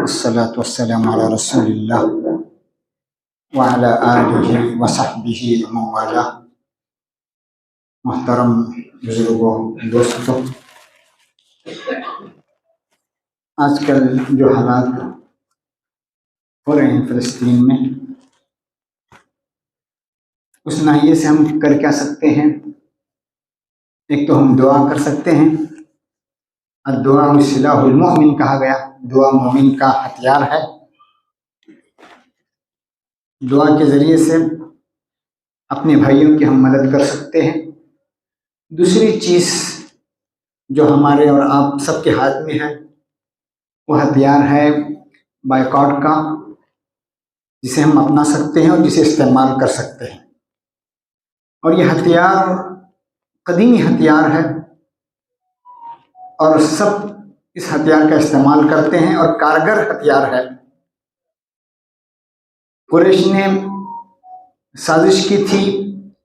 अस्सलातु वस्सलामु अला रसूलिल्लाह व अला आलिहि व सहबिहि व मन वाला। मोहतरम बुजुर्गों, दोस्तों, आजकल जो हालात हो रहे हैं फ़लस्तीन में, उस नाहिए से हम कर क्या सकते हैं? एक तो हम दुआ कर सकते हैं। दुआ सिलाहुल मोमिन कहा गया, दुआ मोमिन का हथियार है। दुआ के ज़रिए से अपने भाइयों की हम मदद कर सकते हैं। दूसरी चीज़ जो हमारे और आप सबके हाथ में है, वो हथियार है बायकॉट का, जिसे हम अपना सकते हैं और जिसे इस्तेमाल कर सकते हैं। और ये हथियार कदीमी हथियार है और सब इस हथियार का इस्तेमाल करते हैं और कारगर हथियार है। कुरैश ने साजिश की थी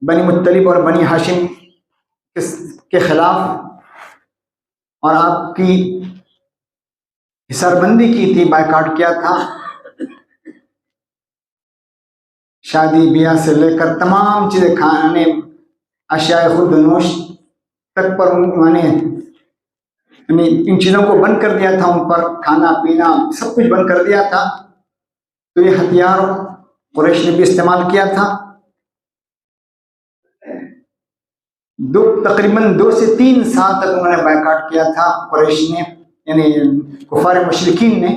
बनी मुत्तलिब और बनी हाशिम के खिलाफ और आपकी हिसारबंदी की थी, बायकॉट किया था। शादी ब्याह से लेकर तमाम चीज़ें, खाने, अशिया खुद नोश तक पर उन्होंने इन चीज़ों को बंद कर दिया था। उन पर खाना पीना सब कुछ बंद कर दिया था। तो ये हथियार कुरैश ने भी इस्तेमाल किया था। तकरीबन 2 से 3 साल तक उन्होंने बायकॉट किया था कुरैश ने, यानी कुफार मुशरिकीन ने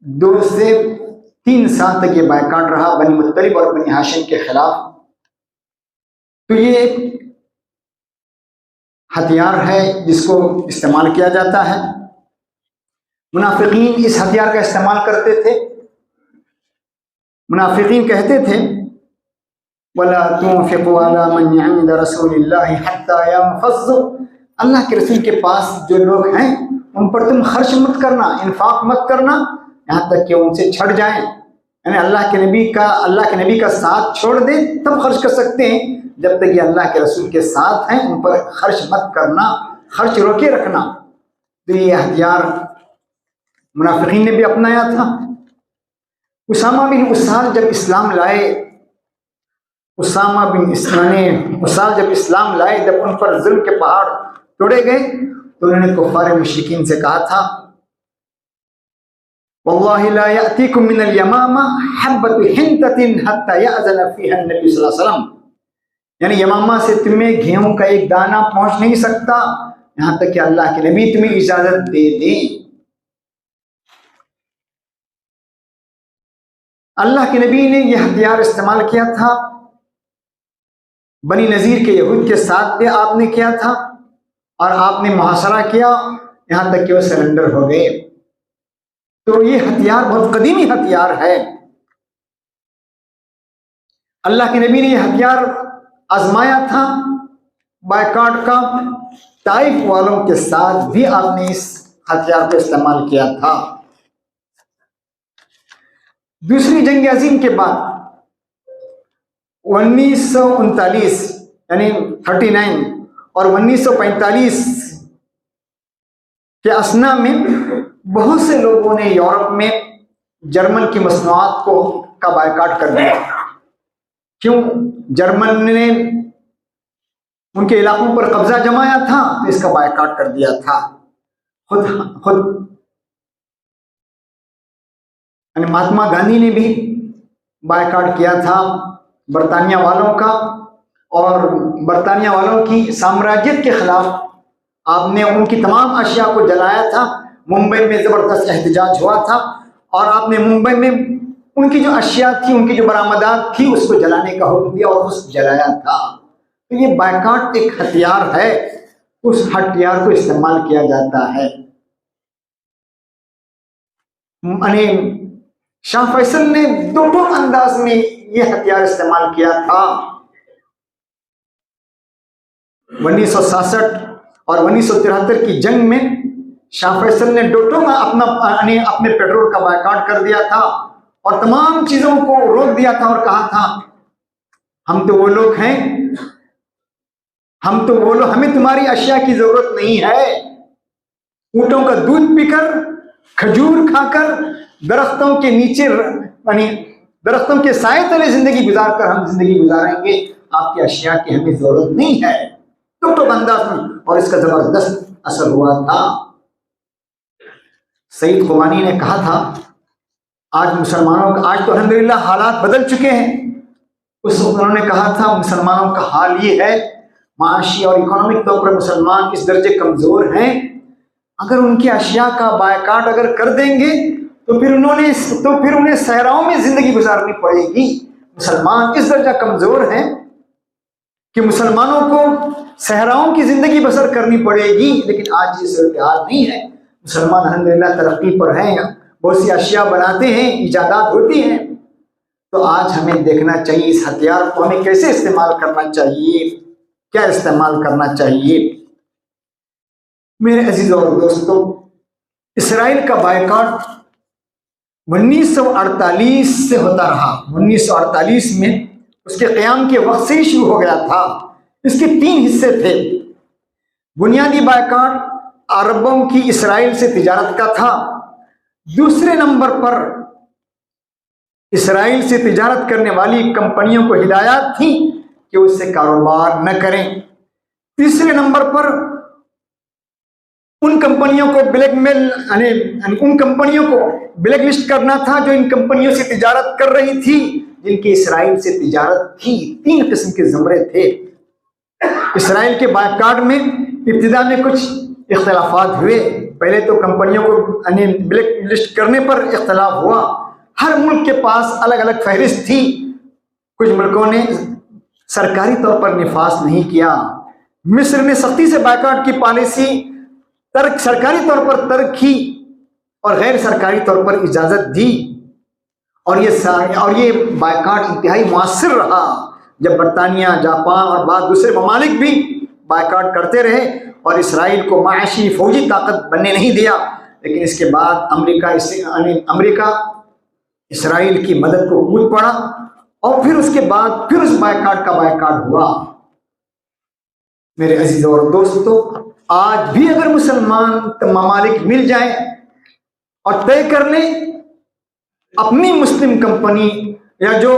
2 से 3 साल तक ये बायकॉट रहा बनी मुत्तलिब और बनी हाशिम के खिलाफ। तो ये एक हथियार है जिसको इस्तेमाल किया जाता है। मुनाफिकीन इस हथियार का इस्तेमाल करते थे। मुनाफिकीन कहते थे, वला तुनफिकू अला मन इंद रसूलिल्लाह हत्ता यंफज़्ज़ु, अल्लाह के रसूल के पास जो लोग हैं उन पर तुम खर्च मत करना, इन्फाक मत करना, यहाँ तक कि उनसे छट जाएं। यानी अल्लाह के नबी का साथ छोड़ दे तब खर्च कर सकते हैं। जब तक ये अल्लाह के रसूल के साथ हैं उन पर खर्च मत करना, खर्च रोके रखना। तो ये हथियार मुनाफिकीन ने भी अपनाया था। उसामा बिन उसाल जब इस्लाम लाए, जब इस्लाम लाए, जब उन पर जुल्म के पहाड़ तोड़े गए, तो उन्होंने कुफार मुशरिकीन से कहा था, वल्लाहि ला यातीकुम मिनल यमामा हब्बतु हिंततिन हत्ता यअज़न फीहा नबी सल्लल्लाहु अलैहि वसल्लम, यानी यमामा से तुम्हें गेहूं का एक दाना पहुंच नहीं सकता यहां तक कि अल्लाह के नबी तुम्हें इजाजत दे दें। अल्लाह के नबी ने यह हथियार इस्तेमाल किया था। बनी नज़ीर के यहूद के साथ भी आपने किया था और आपने मुहासरा किया यहां तक कि वो सरेंडर हो गए। तो ये हथियार बहुत कदीमी हथियार है। अल्लाह के नबी ने यह हथियार आजमाया था बायकॉट का। ताइफ वालों के साथ भी आपने इस हथियार का इस्तेमाल किया था। दूसरी जंग अजीम के बाद 1939 यानी 39 और 1945 के असना में बहुत से लोगों ने यूरोप में जर्मन की मसनूआत का बायकॉट कर दिया। क्यों? जर्मन ने उनके इलाकों पर कब्जा जमाया था, तो इसका बायकॉट कर दिया था। खुद महात्मा गांधी ने भी बायकॉट किया था बरतानिया वालों का, और बरतानिया वालों की साम्राज्यत के खिलाफ आपने उनकी तमाम अशिया को जलाया था। मुंबई में ज़बरदस्त एहतजाज हुआ था और आपने मुंबई में उनकी जो अशिया थी, उनकी जो बरामदात थी, उसको जलाने का हुक्म दिया और उस जलाया था। तो ये बायकॉट एक हथियार है, उस हथियार को इस्तेमाल किया जाता है। शाह फैसल ने दो अंदाज में यह हथियार इस्तेमाल किया था। 1967 और 1973 की जंग में शाह फैसल ने डोटो में अपने पेट्रोल का बायकॉट कर दिया था और तमाम चीजों को रोक दिया था और कहा था, हम तो वो लोग हैं, हमें तुम्हारी अशिया की जरूरत नहीं है। ऊंटों का दूध पीकर, खजूर खाकर, दरख्तों के नीचे यानी दरख्तों के साए तले जिंदगी गुजार कर हम जिंदगी गुजारेंगे, आपकी अशिया की हमें जरूरत नहीं है। तो अंदाज में, और इसका जबरदस्त असर हुआ था। सईद खुबानी ने कहा था, आज मुसलमानों का, आज तो अल्हम्दुलिल्लाह हालात बदल चुके हैं। उस वक्त उन्होंने कहा था मुसलमानों का हाल ये है, माशी और इकोनॉमिक तौर पर मुसलमान इस दर्जे कमजोर हैं, अगर उनकी अशिया का बायकाट अगर कर देंगे तो फिर उन्हें सहराओं में जिंदगी गुजारनी पड़ेगी। मुसलमान इस दर्जा कमजोर हैं कि मुसलमानों को सहराओं की जिंदगी बसर करनी पड़ेगी। लेकिन आज ये सूरत हाल नहीं है। मुसलमान अल्हम्दुलिल्लाह तरक्की पर हैं, बहुत सी अशिया बनाते हैं, इजादात होती हैं। तो आज हमें देखना चाहिए इस हथियार को हमें कैसे इस्तेमाल करना चाहिए, क्या इस्तेमाल करना चाहिए। मेरे अजीज और दोस्तों, इसराइल का बायकॉट 1948 से होता रहा। 1948 में उसके क़याम के वक्त से ही शुरू हो गया था। इसके 3 हिस्से थे। बुनियादी बायकॉट अरबों की इसराइल से तिजारत का था। दूसरे नंबर पर इसराइल से तिजारत करने वाली कंपनियों को हिदायत थी कि उससे कारोबार न करें। तीसरे नंबर पर उन कंपनियों को ब्लैक लिस्ट करना था जो इन कंपनियों से तिजारत कर रही थी, जिनकी इसराइल से तिजारत थी। 3 किस्म के ज़मरे थे। इसराइल के बायकॉट में इब्तिदा में कुछ इख्तलाफात हुए। पहले तो कंपनियों को ब्लैक लिस्ट करने पर इख्तलाफ हुआ। हर मुल्क के पास अलग अलग फहरिस्त थी। कुछ मुल्कों ने सरकारी तौर पर निफाज नहीं किया। मिस्र ने सख्ती से बायकॉट की पॉलिसी सरकारी तौर पर तर्क की और गैर सरकारी तौर पर इजाजत दी। और ये बायकॉट इंतहाई मुअस्सिर रहा। जब बरतानिया, जापान और बाद दूसरे ममालिक भी बायकॉट करते रहे और इसराइल को माशी फौजी ताकत बनने नहीं दिया। लेकिन इसके बाद अमेरिका इसराइल की मदद को कूद पड़ा और फिर उसके बाद फिर उस बायकॉट का बायकॉट हुआ। मेरे अजीज और दोस्तों, आज भी अगर मुसलमान ममालिक मिल जाए और तय कर ले अपनी मुस्लिम कंपनी या जो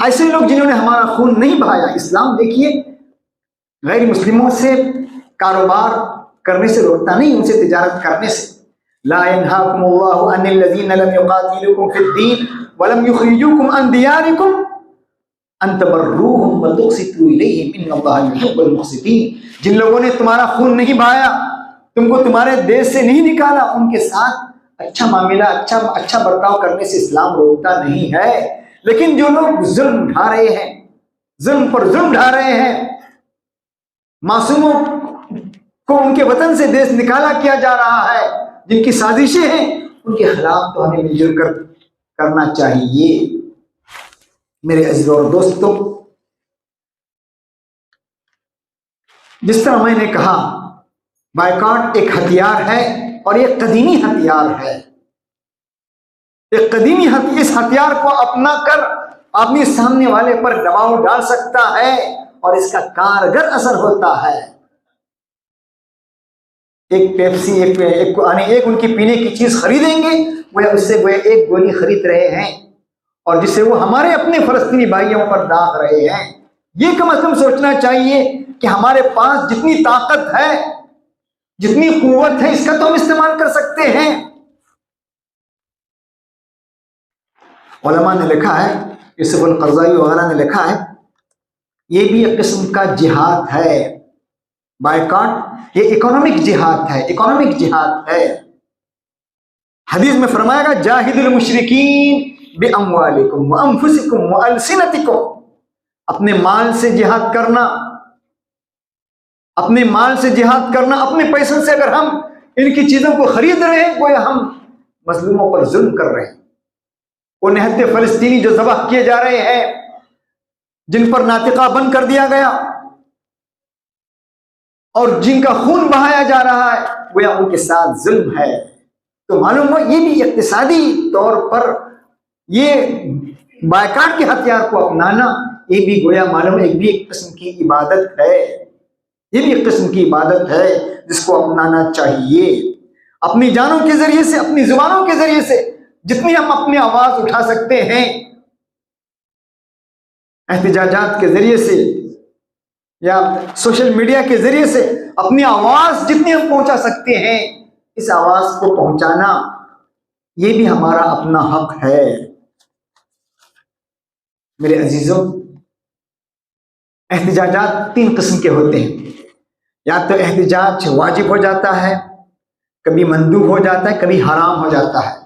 ऐसे लोग जिन्होंने हमारा खून नहीं बहाया, इस्लाम देखिए गैर मुस्लिमों से कारोबार करने से रोकता नहीं, उनसे तिजारत करने से। ला यनहाकुमुल्लाहु अनिल लज़ीना लम युक़ातिलूकुम फ़िद्दीन व लम युख़रिजूकुम अन दियारिकुम अन तबर्रूहुम व तुक़सितू इलैहिम इन्नल्लाहा युहिब्बुल मुक़सितीन। जिन लोगों ने तुम्हारा खून नहीं बहाया, तुमको तुम्हारे देश से नहीं निकाला, उनके साथ अच्छा मामला, अच्छा बर्ताव करने से इस्लाम रोकता नहीं है। लेकिन जो लोग जुल्म ढा रहे हैं, जुल्म पर जुल्म ढा रहे हैं, मासूमों को उनके वतन से देश निकाला किया जा रहा है, जिनकी साजिशें हैं, उनके खिलाफ तो हमें मिलजुल कर करना चाहिए। मेरे अजीज और दोस्तों, जिस तरह मैंने कहा बायकॉट एक हथियार है और एक कदीमी हथियार है। एक कदीमी इस हथियार को अपना कर आदमी सामने वाले पर दबाव डाल सकता है और इसका कारगर असर होता है। एक पेप्सी एक उनकी पीने की चीज खरीदेंगे, वह उससे वह एक गोली खरीद रहे हैं और जिससे वो हमारे अपने फलस्तीनी भाइयों पर दाग रहे हैं। ये कम से कम सोचना चाहिए कि हमारे पास जितनी ताकत है, जितनी कुव्वत है, इसका तो हम इस्तेमाल कर सकते हैं। उलमा ने लिखा है, यूसुफ अल-क़रज़ाई वगैरह ने लिखा है, ये भी एक किस्म का जिहाद है। बायकॉट ये इकोनॉमिक जिहाद है, इकोनॉमिक जिहाद है। हदीस में फरमाएगा, जाहिदुल मुशरिकीन बिअम्वालिकुम व अनफुसिकुम व अलसिनतिकुम। अपने माल से जिहाद करना, अपने माल से जिहाद करना, अपने पैसों से अगर हम इनकी चीजों को खरीद रहे हैं, गोया हम मजलूमों पर जुल्म कर रहे हैं। वो निहत्ते फलस्तीनी जो ज़बह किए जा रहे हैं, जिन पर नातिका बंद कर दिया गया और जिनका खून बहाया जा रहा है, गोया उनके साथ जुल्म है। तो मालूम हो, ये भी इक्तिसादी तौर पर ये बायकॉट के हथियार को अपनाना, ये भी गोया मालूम एक किस्म की इबादत है। ये भी एक किस्म की इबादत है। जिसको अपनाना चाहिए। अपनी जानों के जरिए से, अपनी जुबानों के जरिए से जितनी हम अपनी आवाज उठा सकते हैं, एहतिजाजात के जरिए से या सोशल मीडिया के जरिए से अपनी आवाज जितनी हम पहुंचा सकते हैं, इस आवाज को पहुंचाना ये भी हमारा अपना हक है। मेरे अजीजों, एहतिजाजात 3 किस्म के होते हैं। या तो एहतिजाज वाजिब हो जाता है, कभी मंदूब हो जाता है, कभी हराम हो जाता है।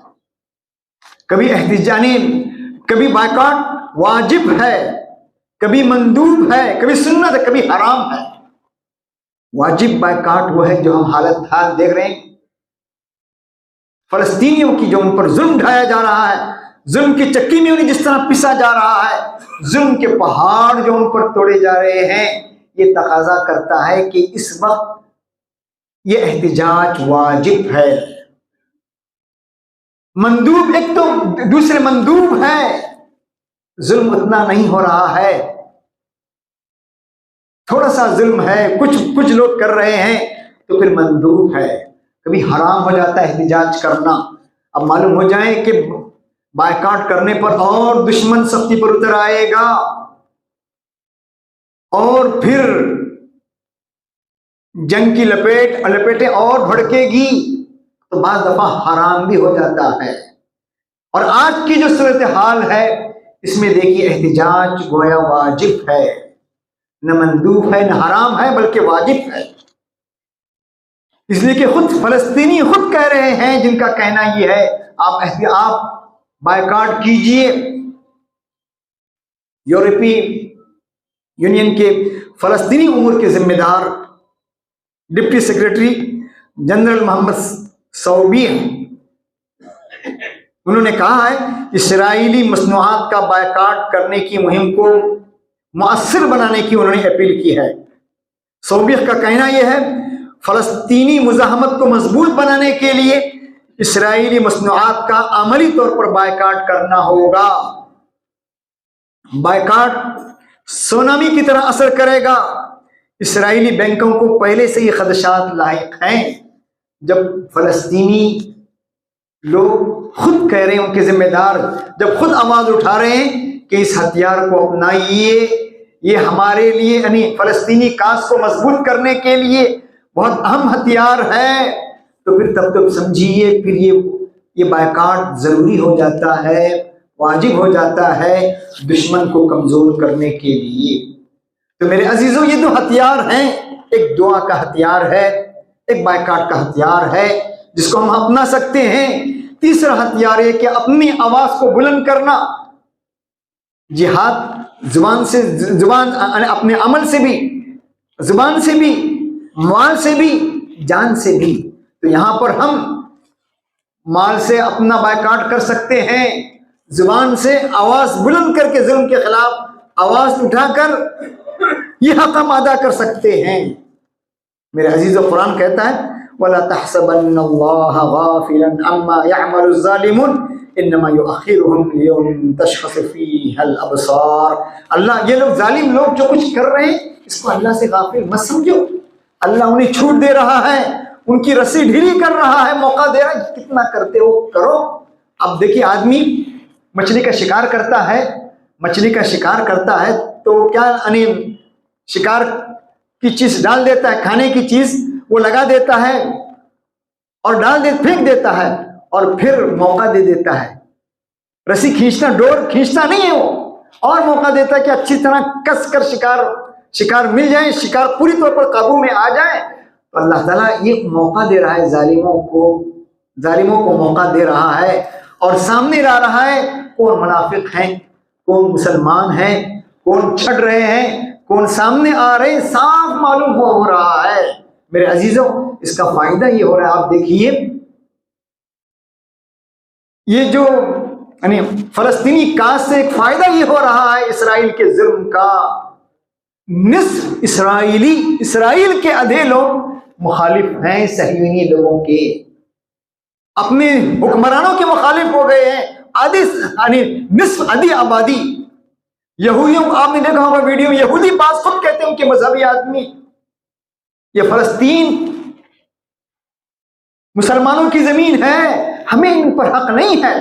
कभी एहतिजानी, कभी बायकॉट वाजिब है, कभी मंदूब है, कभी सुन्नत है, कभी हराम है। वाजिब बायकॉट वो है जो हम हालत हाल देख रहे हैं, फलस्तीनियों की, जो उन पर जुल्म ढाया जा रहा है, जुल्म की चक्की में उन्हें जिस तरह पिसा जा रहा है, जुल्म के पहाड़ जो उन पर तोड़े जा रहे हैं, ये तकाजा करता है कि इस वक्त ये एहतिजाज वाजिब है। मंदूब एक तो दूसरे मंदूब है, जुल्म उतना नहीं हो रहा है, थोड़ा सा जुल्म है, कुछ लोग कर रहे हैं, तो फिर मंदूब है। कभी हराम हो जाता है एहतिजाज करना। अब मालूम हो जाए कि बायकॉट करने पर और दुश्मन सख्ती पर उतर आएगा और फिर जंग की लपेटें और भड़केगी, तो बाज़ दफा हराम भी हो जाता है। और आज की जो सूरत हाल है, इसमें देखिए एहतिजाज गोया वाजिब है, न मंदूब है, न हराम है, बल्कि वाजिब है। इसलिए कि खुद फलस्तीनी खुद कह रहे हैं, जिनका कहना यह है आप बायकॉट कीजिए। यूरोपीय यूनियन के फलस्तीनी उमूर के जिम्मेदार डिप्टी सेक्रेटरी जनरल मोहम्मद सौबी, उन्होंने कहा है इस्राइली मसनूआत का बायकॉट करने की मुहिम को मुअस्सिर बनाने की उन्होंने अपील की है। सौबी का कहना यह है, फलस्तीनी मुजाहमत को मजबूत बनाने के लिए इस्राइली मसनूआत का अमली तौर पर बायकॉट करना होगा। बायकॉट सुनामी की तरह असर करेगा। इस्राइली बैंकों को पहले से ही खदशात लायक हैं। जब फलस्तीनी लोग खुद कह रहे हैं, उनके जिम्मेदार जब खुद आवाज उठा रहे हैं कि इस हथियार को अपनाइए, ये हमारे लिए यानी फलस्तीनी काज को मजबूत करने के लिए बहुत अहम हथियार है, तो फिर तब समझिए फिर ये बायकॉट जरूरी हो जाता है, वाजिब हो जाता है दुश्मन को कमजोर करने के लिए। तो मेरे अजीजों, ये 2 हथियार हैं, एक दुआ का हथियार है, एक बायकॉट का हथियार है, जिसको हम अपना सकते हैं। तीसरा हथियार है कि अपनी आवाज को बुलंद करना, जिहाद जुबान से, जुबान अपने अमल से भी, जुबान से भी, माल से भी, जान से भी। तो यहां पर हम माल से अपना बायकॉट कर सकते हैं, जुबान से आवाज बुलंद करके जुल्म के खिलाफ आवाज उठाकर ये हक हम अदा कर सकते हैं। मेरे अजीज़ों, कुरान कहता है वला तहसबन्नल्लाह गाफिलन अम्मा यअमलु ज़ालिमून इन्नमा युअखिरुहुम लियौमिन तशख़सु फ़ीहिल अबसार। अल्लाह, ये लोग जालिम लोग जो कुछ कर रहे हैं, इसको अल्लाह से गाफिल मत समझो। अल्लाह उन्हें छूट दे रहा है, उनकी रस्सी ढीली कर रहा है, मौका दे रहा है, कितना करते हो करो। अब देखिए, आदमी मछली का शिकार करता है, मछली का शिकार करता है तो क्या शिकार की चीज डाल देता है, खाने की चीज वो लगा देता है और फेंक देता है और फिर मौका दे देता है। रस्सी खींचना, डोर खींचता नहीं है वो, और मौका देता है कि अच्छी तरह कस कर शिकार मिल जाए, शिकार पूरी तौर पर काबू में आ जाए। तो अल्लाह ताला ये मौका दे रहा है, जालिमों को मौका दे रहा है और सामने ला रहा है कौन मुनाफिक हैं, कौन मुसलमान हैं, कौन छड़ रहे हैं, कौन सामने आ रहे हैं, साफ मालूम हो रहा है। मेरे अजीजों, इसका फायदा ये हो रहा है, आप देखिए ये जो यानी फलस्तीनी काज से एक फायदा ये हो रहा है इसराइल के जुल्म का। निस्फ इसराइल के आधे लोग मुखालिफ हैं सहयूनी लोगों के, अपने हुक्मरानों के मुखालिफ हो गए हैं। आधी यानी निस्फ आधी आबादी यहूदियों, आपने देखा होगा वीडियो में, यहूदी पास खुद कहते हैं उनके मजहबी आदमी, ये फलस्तीन मुसलमानों की जमीन है, हमें इन पर हक नहीं है।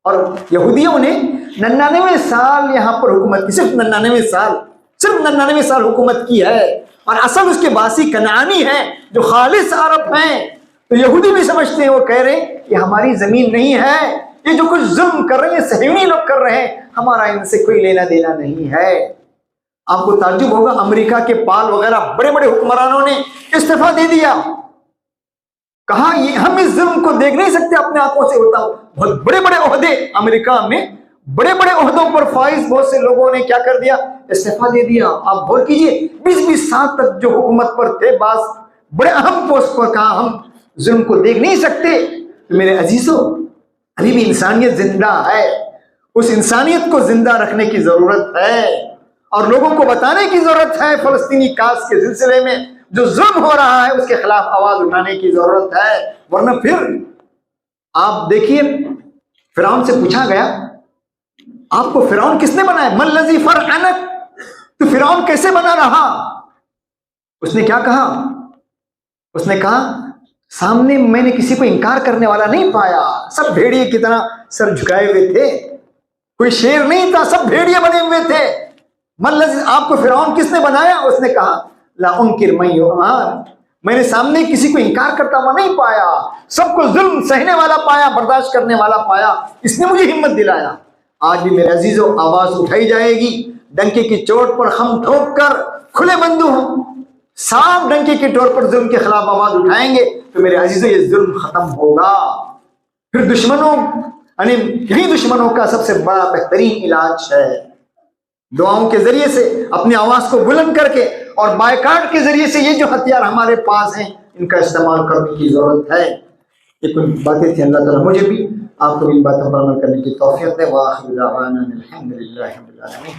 और यहूदियों ने 99 साल यहाँ पर हुकूमत की, सिर्फ 99 साल हुकूमत की है। और असल उसके बासी कनानी है जो खालिस अरब हैं। तो यहूदी भी समझते हैं, वो कह रहे हैं ये हमारी जमीन नहीं है, ये जो कुछ जुल्म कर रहे हैं सहयूनी लोग कर रहे हैं, हमारा इनसे कोई लेना देना नहीं है। आपको ताज्जुब होगा, अमेरिका के पाल वगैरह बड़े बड़े हुक्मरानों ने इस्तीफा दे दिया। कहा ये हम इस जुल्म को देख नहीं सकते अपने आंखों से। होता बहुत बड़े बड़े ओहदे अमेरिका में, बड़े बड़े ओहदों पर फाइज बहुत से लोगों ने क्या कर दिया, इस्तीफा दे दिया। आप गौर कीजिए, 20-20 साल तक जो हुकूमत पर थे, बास बड़े अहम पोस्ट पर, कहा हम जुल्म को देख नहीं सकते। तो मेरे अजीजों, अभी भी इंसानियत जिंदा है, उस इंसानियत को जिंदा रखने की जरूरत है और लोगों को बताने की जरूरत है। फलस्तीनी काज के सिलसिले में जो जुल्म हो रहा है उसके खिलाफ आवाज उठाने की जरूरत है। वरना फिर आप देखिए, फिरौन से पूछा गया आपको फिरौन किसने बनाया, मल्लज़ी फरअनक, तो फिरौन कैसे बना रहा? उसने क्या कहा? उसने कहा सामने मैंने किसी को इनकार करने वाला नहीं पाया, सब भेड़िए की तरह सर झुकाए हुए थे, कोई शेर नहीं था, सब भेड़िए बने हुए थे। मल्लज़ी, आपको फिरौन किसने बनाया? उसने कहा ला उनकिर मैंने सामने किसी को इनकार करता हुआ नहीं पाया, सबको जुल्म सहने वाला पाया, बर्दाश्त करने वाला पाया, इसने मुझे हिम्मत दिलाया। आज भी मेरे अजीजों आवाज उठाई जाएगी, डंके की चोट पर हम ठोक कर खुले बंदू हो, साफ डंके की चोट पर जुल्म के खिलाफ आवाज उठाएंगे तो मेरे अजीजों ये जुल्म खत्म होगा। फिर दुश्मनों, यानी यही दुश्मनों का सबसे बड़ा बेहतरीन इलाज है, दुआओं के जरिए से अपनी आवाज को बुलंद करके और बायकाट के जरिए से ये जो हथियार हमारे पास हैं इनका इस्तेमाल करने की जरूरत है। ये कुछ बातें थी, अल्लाह ताला मुझे भी आपको इन बातों पर अमल करने की तौफीक दे। वाह, अल्हम्दुलिल्लाह रब्बिल आलमीन।